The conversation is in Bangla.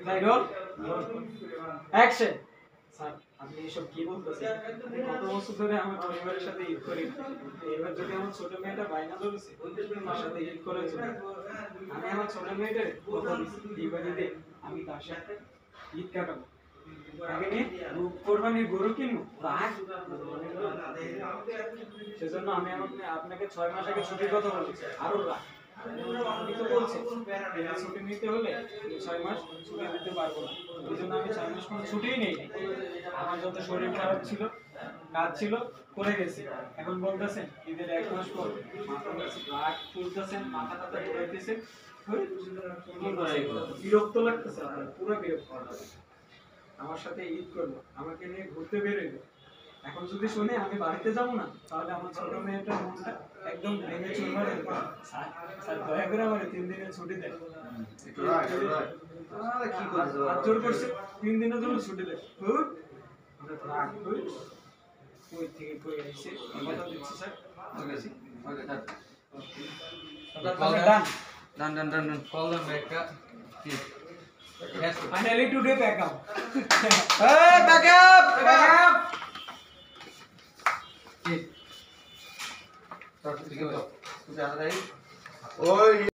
তাই রোল অ্যাকশন। স্যার আপনি এসব কি বলতেছেন? আমি কত বছর ধরে আমার পরিবারের সাথে ঈদ করি। এবার যদি আমার ছোট মেয়েটা বায়না ধরেছে তার সাথে ঈদ করার জন্য, আমি আমার ছোট মেয়েটার কথা দিচ্ছি এইবার ঈদে আমি তার সাথে ঈদ কাটাবো। তাকে নিয়ে কোরবানির গরু কিনবো, রাগ। সেজন্য আমি আপনাকে 6 মাস আগে ছুটির কথা বলেছি, আরো রাগ। আপনি তো বলছেন ছুটি নিতে হলে 6 মাস ছুটি দিতে পারবো না, এই জন্য আমি 6 মাস কোনো ছুটিই নেই। আমার যত শরীর খারাপ ছিল, কাজ ছিল, করে গেছি। এখন বলতেছেন ঈদের 1 মাস পর মাথার কাছে রাগ তুলতেছেন, মাথা টাথা ঘুরাইতেছেন। বিরক্ত লাগতেছে, আপনার পুরো বিরক্ত। আমার সাথে ঈদ করবো, আমাকে নিয়ে ঘুরতে বেরোইবো। এখন যদি শুনে আমি বাড়িতে যাবো না, তাহলে আমার ছোট মেয়েটার মনটা একদম ভেঙে চুরমার হয়ে যাবে। স্যার দয়া করে আমার 3 দিনের ছুটি দেন। হাত জোর করছে, 3 দিনের জন্য ছুটি দেন। আমরা তো রাগ করি, কই থেকে কই আইছে কথা দিচ্ছি sir. Done. Call them back up. Yes. Finally today back up. Hey, back up! Start. Oi.